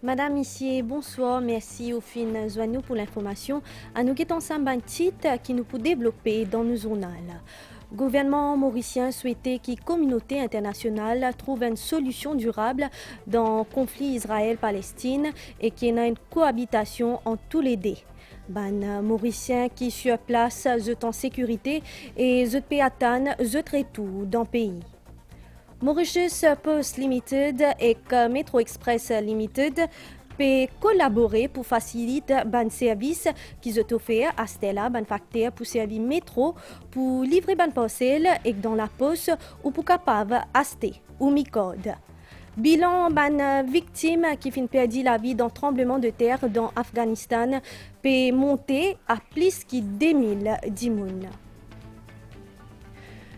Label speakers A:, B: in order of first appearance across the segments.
A: Madame, ici, bonsoir, merci au fin Zoinou pour l'information. À nous qui ensemble un titre qui nous peut développer dans nos journal. Gouvernement mauricien souhaitait que la communauté internationale trouve une solution durable dans le conflit Israël-Palestine et qu'il y ait une cohabitation en tous les deux. Ban mauricien qui sur place, zut en sécurité et zut péatan, zut retour dans le pays. Mauritius Post Limited et Metro Express Limited peut collaborer pour faciliter ban service qui se offert à Stella ban facteur pour servir métro pour livrer ban parcelle et dans la poste ou pour capable acheter ou mi-code. Bilan ban victime qui fin perdu la vie dans tremblement de terre dans Afghanistan peut monter à plus que 2000 dimoun.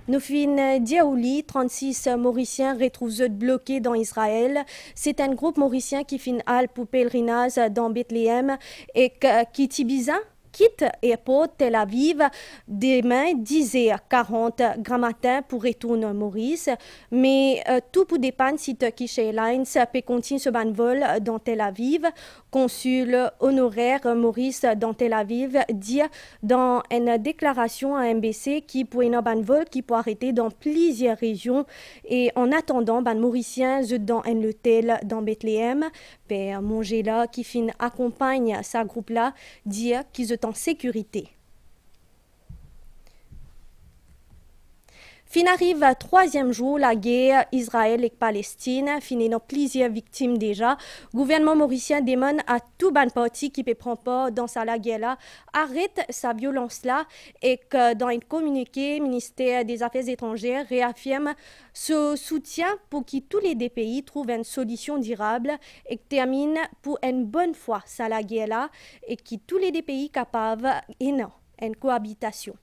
A: Nofin Diaouli, 36 Mauriciens retrouvent bloqués dans Israël. C'est un groupe mauricien qui fin halte pour pèlerinage dans Bethléem et qui Tibiza quitte airport Tel Aviv demain 10h40 grand matin pour retourner Maurice. Mais tout pour dépendre si Turkish Airlines peut continuer ce ban vol dans Tel Aviv. Consul honoraire Maurice dans Tel Aviv dit dans une déclaration à MBC qui pour un ban vol qui peut arrêter dans plusieurs régions et en attendant ban mauricien dans un hôtel dans Bethléem. Père Mongela qui fin accompagne sa groupe là dit qu'ils sont en sécurité. Fin arrive troisième jour la guerre Israël et Palestine, finissant plusieurs victimes déjà. Gouvernement mauricien demande à tout ban parti qui peut prendre part dans sa guerre là arrête sa violence là et que dans un communiqué, ministère des Affaires étrangères réaffirme ce soutien pour que tous les deux pays trouvent une solution durable et termine pour une bonne fois sa guerre là et que tous les deux pays capables et non une cohabitation.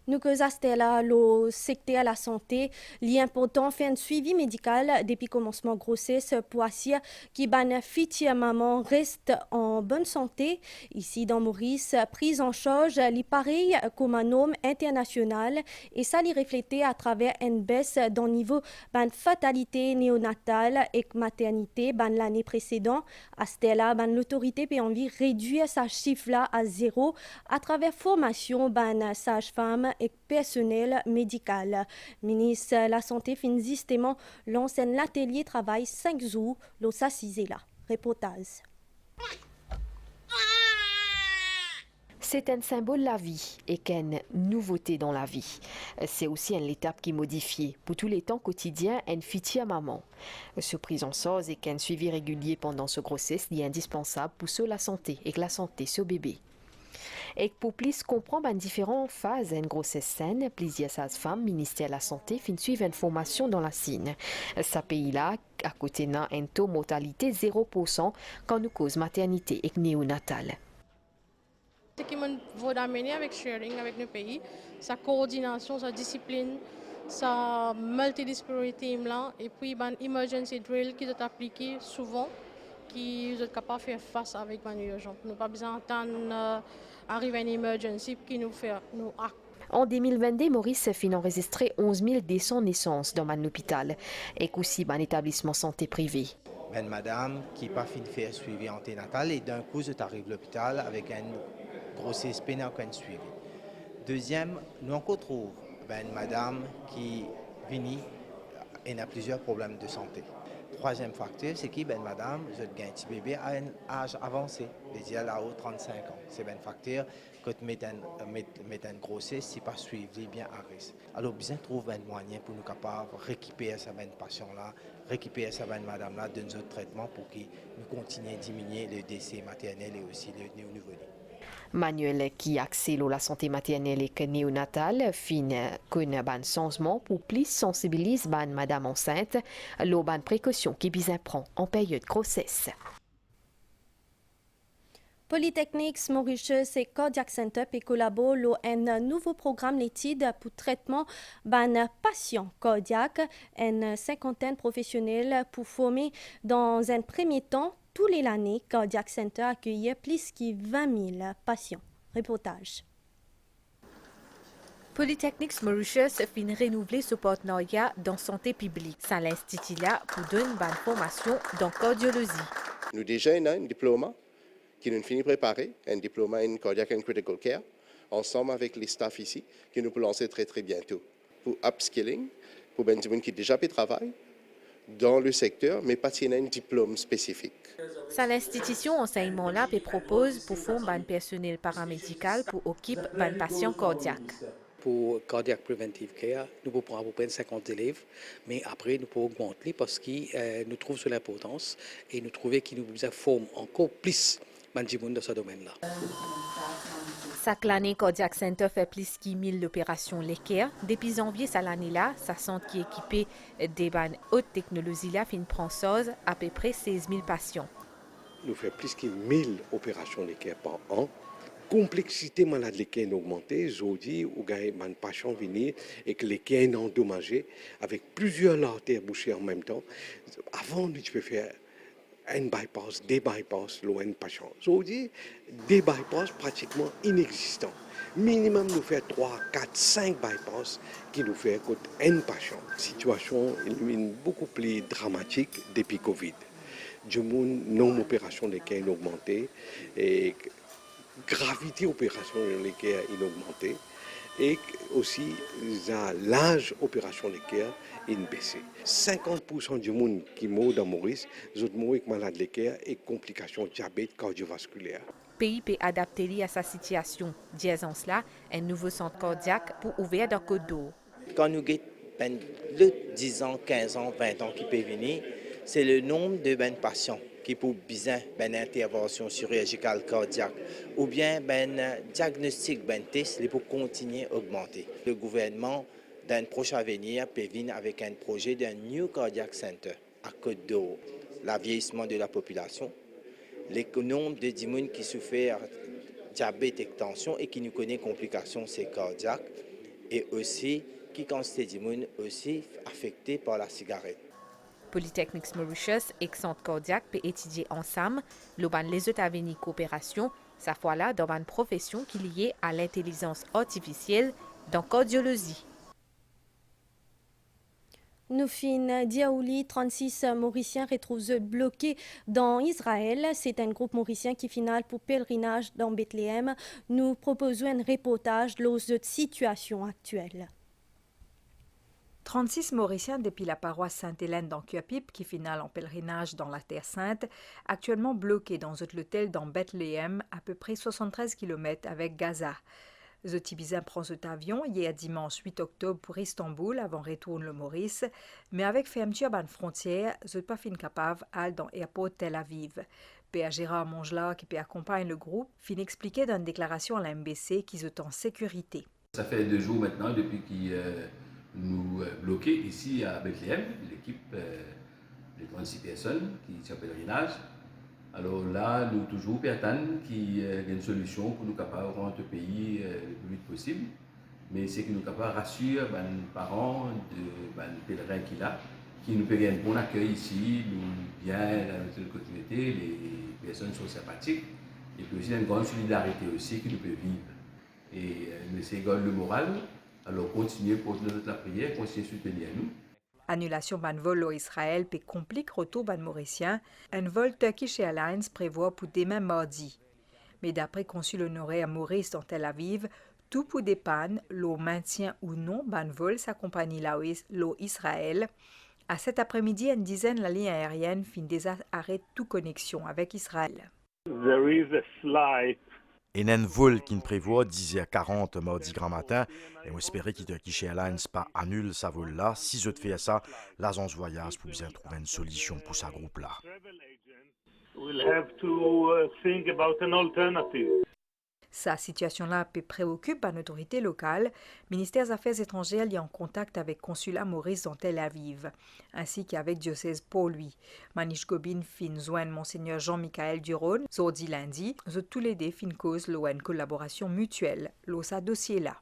A: Nous que là, le secteur de la santé, l'important fait un suivi médical depuis le commencement de grossesse pour assurer que la future maman reste en bonne santé. Ici dans Maurice, prise en charge, il pareil comme un homme international et ça l'y reflète à travers une baisse dans le niveau de fatalité néonatale et maternité l'année précédente. À Stella, l'autorité peut envie réduire sa chiffre là à zéro à travers formation sage-femme et personnel médical. Ministre de la Santé fin justement lance un atelier travail 5 jours, l'eau s'assisé là. Reportage.
B: C'est un symbole de la vie et qu'une nouveauté dans la vie. C'est aussi une étape qui modifie pour tous les temps quotidiens une future maman. Ce prise en charge et qu'un suivi régulier pendant ce grossesse est indispensable pour la santé et que la santé ce bébé. Et pour plus comprendre les différentes phases d'une grossesse saine, plusieurs sages-femmes, ministère de la Santé, fin suivent une formation dans la Sine. Ce pays-là, à côté d'un un taux de mortalité 0% quand nous cause maternité et néonatale.
C: Ce qui me vaut d'amener avec sharing avec nos pays, sa coordination, sa discipline, sa multidisciplinarité et puis une emergency drill qui est appliquée souvent, qui est capable de faire face avec une urgence. Nous n'avons pas besoin d'attendre arriver à une emergency qui nous fait nous acte.
B: En 2022, Maurice a enregistré 11 200 naissances dans un hôpital et aussi un établissement santé privé.
D: Ben madame qui n'a pas fini de faire suivi anténatal et d'un coup, je arrive à l'hôpital avec une grossesse pénale qu'on suivi. Deuxième, nous encore trouve ben madame qui vient et a plusieurs problèmes de santé. Troisième facteur, c'est que ben madame, je gagne un petit bébé à un âge avancé, c'est-à-dire là-haut 35 ans. C'est un facteur que tu mets une grossesse, si pas suivi bien à risque. Alors, besoin de trouver un moyen pour nous capables de récupérer cette patient-là, récupérer cette madame-là d'un autre traitement pour que nous continuions à diminuer le décès maternel et aussi le néo-nouveau-né.
B: Manuel qui accède à la santé maternelle et néonatale fin connaît un changement pour plus sensibiliser madame enceinte aux bonnes précautions qui bien prend en période de grossesse.
A: Polytechnique Mauritius et Cardiac Center et collaborent un nouveau programme d'études pour traitement d'un patient cardiaque, une cinquantaine professionnelle pour former dans un premier temps. Tous les années, Cardiac Center accueille plus de 20 000 patients. Reportage.
B: Polytechnics Mauritius fin renouveler ce partenariat dans santé publique. Ça l'institut là pour donner une bonne formation dans cardiologie.
E: Nous déjà avons un diplôme qui nous finit préparé, un diplôme en cardiac and critical care, ensemble avec les staffs ici, qui nous peut lancer très très bientôt. Pour upskilling, pour les gens qui déjà travaillent dans le secteur, mais pas un diplôme spécifique.
B: Ça l'institution enseignement là propose pour former un personnel paramédical pour occuper un patient cardiaque.
F: Pour Cardiac Preventive Care, nous pouvons prendre à peu près 50 élèves, mais après nous pouvons augmenter parce que nous trouvons sur l'importance et nous trouvons qu'il nous forme encore plus dans ce domaine-là.
B: Chaque année, Cardiac Center fait plus de 1000 opérations l'équerre. Depuis janvier, cette année-là, sa centre qui est équipé des bannes haute technologie là fin prend à peu près 16 000 patients.
G: Nous faisons plus de 1000 opérations d'équerre par an. Complexité malade l'équerre augmentée, aujourd'hui, où il y a un patient venir et que l'équerre est endommagé avec plusieurs artères bouchées en même temps. Avant, tu peux faire un bypass, des bypass, loin patient. Aujourd'hui, des bypass pratiquement inexistants. Minimum, nous faisons 3, 4, 5 bypass qui nous fait un patient. La situation est beaucoup plus dramatique depuis Covid. Du monde, nombre d'opérations d'équerre augmenté et gravité opération d'équerre est augmentée et aussi l'âge opération d'équerre est baissé. 50% du monde qui meurt dans Maurice, ils mourent avec maladie d'équerre et complications diabète cardiovasculaire.
B: Le pays peut adapter à sa situation. Disons cela, un nouveau centre cardiaque pour ouvrir dans Côte d'Or.
D: Quand nous avons le 10 ans, 15 ans, 20 ans qui peuvent venir, c'est le nombre de patients qui pour besoin d'une intervention chirurgicale cardiaque ou bien un diagnostic, un test, il pour continuer à augmenter. Le gouvernement, dans le prochain avenir, peut venir avec un projet d'un New Cardiac Center à Côte d'Or. Le vieillissement de la population, le nombre de gens qui souffrent de diabète et tension et qui nous connaissent complications cardiaques et aussi qui constituent des gens aussi affectés par la cigarette.
B: Polytechnics Mauritius et Centre cardiaque peut étudier ensemble les autres avenues coopération, sa fois là dans une profession qui est liée à l'intelligence artificielle dans cardiologie.
A: Nous fin Diaouli, 36 Mauriciens retrouvent bloqués dans Israël. C'est un groupe mauricien qui finale pour pèlerinage dans Bethléem. Nous proposons un reportage de la situation actuelle.
H: 36 Mauriciens depuis la paroisse Sainte-Hélène dans Cuapip qui finale en pèlerinage dans la Terre Sainte, actuellement bloqués dans un hôtel dans Bethléem, à peu près 73 km avec Gaza. Zotibizin prend cet avion hier dimanche 8 octobre pour Istanbul avant retourne le Maurice, mais avec fermeture de frontière, Zot pas fin capable d'aller dans l'aéroport Tel Aviv. P.A. Gérard Mongelar, qui accompagne le groupe, fin expliquer dans une déclaration à la MBC qu'ils sont en sécurité.
I: Ça fait 2 jours maintenant depuis qu'ils nous bloqués ici à Bethléem, l'équipe de 36 personnes qui sont en pèlerinage. Alors là, nous toujours attendons qu'il y ait une solution pour nous capables de rentrer au pays le plus vite possible. Mais c'est que nous capables de rassurer les parents de pèlerins qu'il a, qui nous payent un bon accueil ici, nous bien dans notre communauté, les personnes sont sympathiques, et puis aussi une grande solidarité aussi que nous pouvons vivre. Et c'est le moral, alors continuez pour notre la prière, continuez à soutenir nous.
H: Annulation d'un vol au Israël peut compliquer le retour d'un Mauricien. Un vol Turkish Airlines prévoit pour demain mardi. Mais d'après consul honoré à Maurice dans Tel Aviv, tout pour dépanner le maintien ou non d'un vol sa compagnie l'eau Israël. À cet après-midi, une dizaine de la ligne aérienne fin déjà arrête toute connexion avec Israël.
J: There is a flight.
K: Et un vol qui prévoit 10h40 mardi grand matin. Et on espère que Turkish Airlines pas annule sa vol là. Si je te fais ça, l'agence voyage pour bien trouver une solution pour sa groupe là.
J: We'll have to think about an alternative.
H: Sa situation-là préoccupe une autorité locale. Ministère des Affaires étrangères est en contact avec consulat Maurice dans Tel Aviv, ainsi qu'avec diocèse pour lui. Manish Gobin fin joindre Monseigneur Jean-Michel Duron, zordi lundi, tous les deux fin cause une collaboration mutuelle, sa dossier là.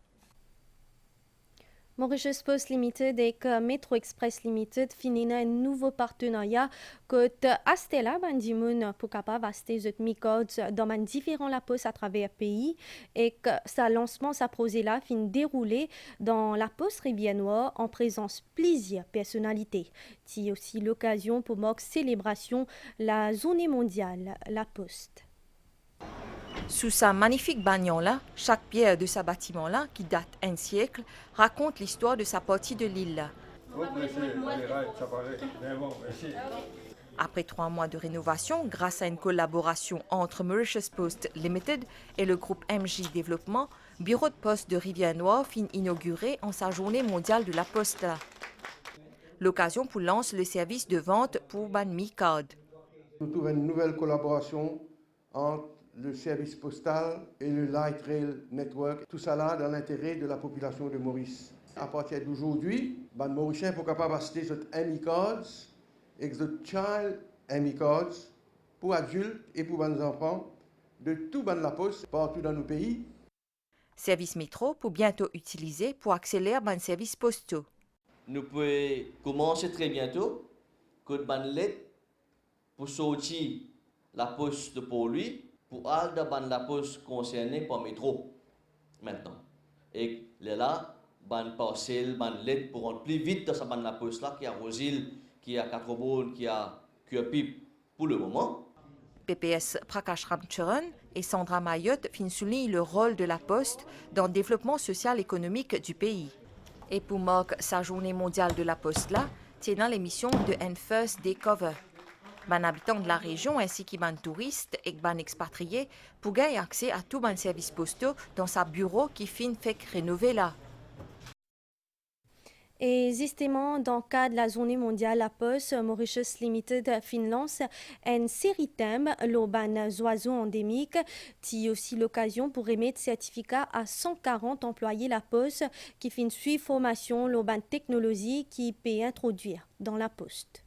A: Mauritius Post Limited et Metro Express Limited finissent un nouveau partenariat que Astela Bandimoun pour capable acheter des micodes dans différents la poste à travers le pays et que sa lancement sa projet là fin déroulé dans la poste rivière-noire en présence plusieurs personnalités. C'est aussi l'occasion pour mock célébration la journée mondiale la poste.
L: Sous sa magnifique bagnon-là, chaque pierre de sa bâtiment-là, qui date un siècle, raconte l'histoire de sa partie de l'île. Après 3 mois de rénovation, grâce à une collaboration entre Mauritius Post Limited et le groupe MJ Développement, Bureau de poste de Rivière-Noire fin inauguré en sa journée mondiale de la poste. L'occasion pour lancer le service de vente pour Banmi Card.
M: Nous trouvons une nouvelle collaboration entre le service postal et le Light Rail Network, tout ça là dans l'intérêt de la population de Maurice. À partir d'aujourd'hui, les Mauriciens sont capables d'acheter des ME Cards et des Child ME Cards pour adultes et pour les enfants de tout ban de la poste partout dans nos pays.
L: Service métro pour bientôt utiliser pour accélérer les services postaux.
N: Nous pouvons commencer très bientôt que ban lettre pour sortir la poste pour lui. Pour aller dans la poste concernée par métro maintenant. Et là, ban parcelle, ban lettre pour rentrer plus vite dans sa la poste là, qui a Rosil, qui a Quatre-Baunes, qui a Cuepip pour le moment.
L: PPS Prakash Ramcharan et Sandra Mayotte soulignent le rôle de la poste dans le développement social et économique du pays. Et pour marquer sa journée mondiale de la poste là, tiennant l'émission de N-First Day Cover. Les habitants de la région ainsi que les touristes et les expatriés pour gagner accès à tous les services postaux dans sa bureau qui fait rénover là.
A: Et justement, dans le cadre de la journée mondiale la poste, Mauritius Limited lance une série de thèmes, l'urban oiseaux endémiques, qui est aussi l'occasion pour émettre certificat à 140 employés la poste qui fin suivre formation l'urban technologie qui peut introduire dans la poste.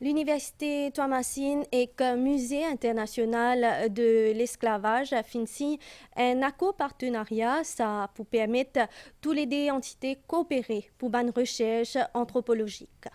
A: L'Université Thomasine et le Musée international de l'esclavage finissent un accord partenariat ça pour permettre toutes les deux entités coopérer pour une recherche anthropologique.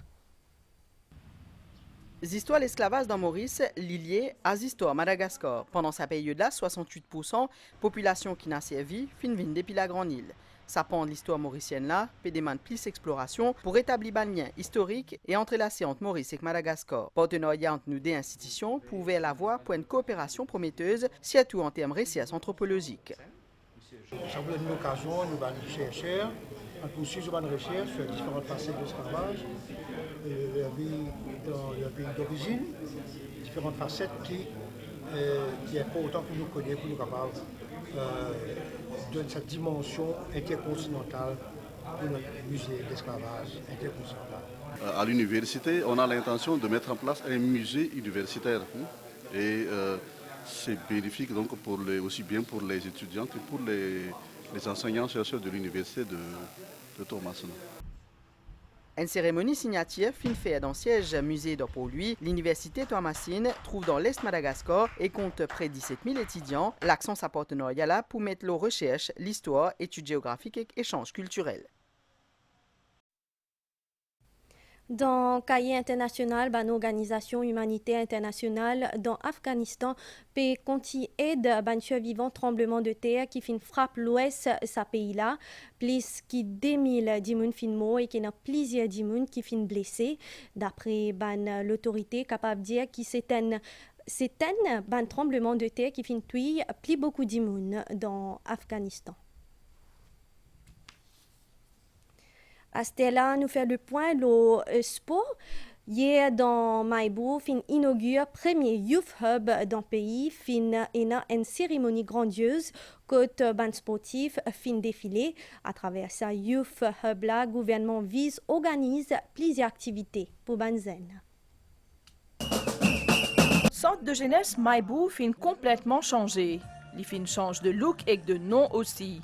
O: L'histoire de l'esclavage dans Maurice liée à l'histoire à Madagascar. Pendant sa période-là, 68% population qui n'a servi fin vin depuis la Grande Île. Ça prend l'histoire mauricienne là, peut demander plus exploration pour établir un lien historique et entrelacer entre Maurice et Madagascar. Partenariat entre nous deux institutions pour ouvrir la voie pour une coopération prometteuse, surtout en termes de recherche anthropologique.
P: Ça vous donne une occasion, nous allons chercher, à poursuivre une recherche sur différentes facettes de l'esclavage, dans le pays d'origine, différentes facettes qui est important pour nous connaître, pour nous capables donne cette dimension intercontinentale pour notre musée d'esclavage intercontinental.
Q: À l'université, on a l'intention de mettre en place un musée universitaire. Et c'est bénéfique donc aussi bien pour les étudiants que pour les enseignants-chercheurs de l'université de Thomasine.
O: Une cérémonie signature fin faite dans le siège musée de pour lui. L'université Thomasine trouve dans l'Est Madagascar et compte près de 17 000 étudiants. L'accent sa partenariat là pour mettre la recherche, l'histoire, études géographiques et échanges culturels.
A: Dans cahier international, une organisation humanitaire internationale dans l'Afghanistan peut continuer aider les survivants tremblement de terre qui frappe l'ouest de ce pays-là. Plus que 2000 personnes sont mortes et qu'il y a plusieurs personnes qui sont blessées. D'après l'autorité capable de dire que c'est un tremblement de terre qui fait tuer plus beaucoup de monde dans l'Afghanistan. À Stella, nous fait le point le sport. Hier, dans Maïbou, fin inaugure premier Youth Hub dans le pays, fin une cérémonie grandiose côté ban sportif fin défilé. À travers sa Youth Hub là, le gouvernement organise plusieurs activités pour Banzen.
R: Centre de jeunesse Maibou fin complètement changé. Les fins changent de look et de nom aussi.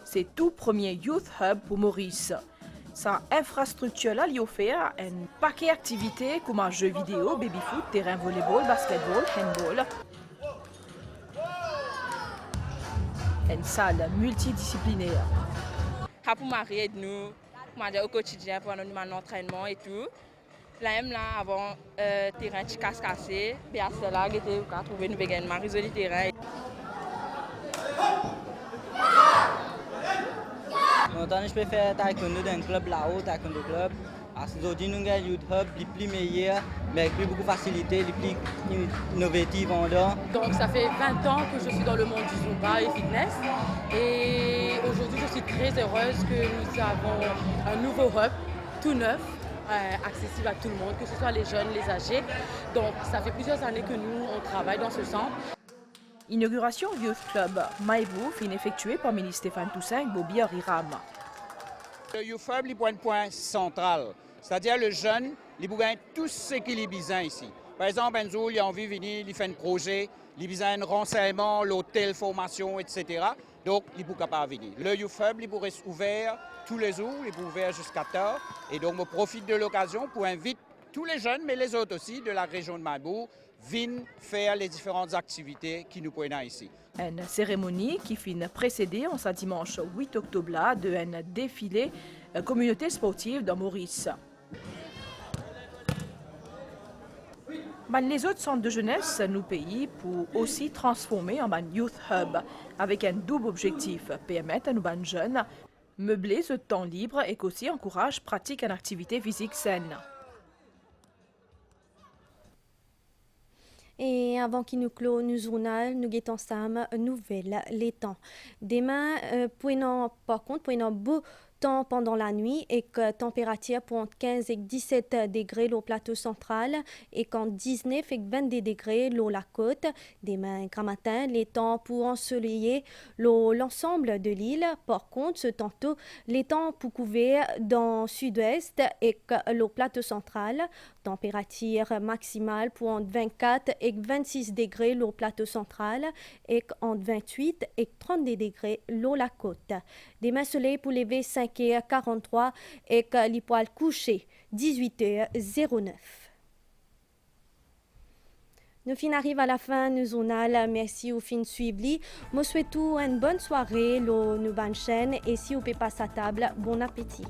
R: C'est tout premier Youth Hub pour Maurice. Sa infrastructure là lui offre un paquet d'activités comme un jeu vidéo, baby-foot, terrain volleyball, basketball, handball. Une salle multidisciplinaire.
S: Pour m'arrêter nous, au quotidien pendant mon entraînement et tout. Là, avant terrain de cassé, bien cela, j'ai trouvé une vegan marise du terrain.
T: Maintenant, je préfère taekwondo dans un club là-haut, taekwondo club. Parce qu'aujourd'hui, nous avons un youth hub, les plus meilleurs, mais avec plus beaucoup de facilité, les plus innovatifs en dehors.
U: Donc, ça fait 20 ans que je suis dans le monde du Zumba et fitness. Et aujourd'hui, je suis très heureuse que nous avons un nouveau hub, tout neuf, accessible à tout le monde, que ce soit les jeunes, les âgés. Donc, ça fait plusieurs années que nous, on travaille dans ce centre.
R: Inauguration Youth Club Maibou fin effectuée par le ministre Stéphane Toussaint Bobi Ariram.
V: Le Youth Hub est un point central, c'est-à-dire le jeune, il peut gagner tout ce qu'il a besoin ici. Par exemple, Benzo, il a envie de venir, il fait un projet, il a besoin de renseignements, l'hôtel, formation, etc. Donc, il peut capable venir. Le Youth Hub, il pourrait être ouvert tous les jours, il peut ouvert jusqu'à tard. Et donc, je profite de l'occasion pour inviter tous les jeunes, mais les autres aussi, de la région de Maibou, viennent faire les différentes activités qui nous prennent ici.
R: Une cérémonie qui finit précédée en ce dimanche 8 octobre là, d'un défilé communauté sportive dans Maurice. Les autres centres de jeunesse nous pays pour aussi transformer en un Youth Hub avec un double objectif, permettre à nos jeunes meubler ce temps libre et aussi encourage pratique en activité physique saine.
A: Et avant qu'il nous clôt nous journal, nous guettons Sam nouvelle les temps. Demain, par contre, pour beau temps pendant la nuit et que température pour entre 15 et 17 degrés au plateau central et qu'entre 19 et 22 degrés la côte. Demain, grand matin, les temps pour ensoleiller l'ensemble de l'île. Par contre, ce tantôt, les temps pour couvrir dans sud-ouest et le plateau central. Température maximale pour entre 24 et 26 degrés au plateau central et entre 28 et 32 degrés la côte. Demain, soleil pour lever 5h43 et les poils couchés 18h09. Nous fin arrive à la fin du journal. Merci au fin suivi. Je souhaite une bonne soirée, nous bonne chaîne et si vous pouvez passer à table, bon appétit.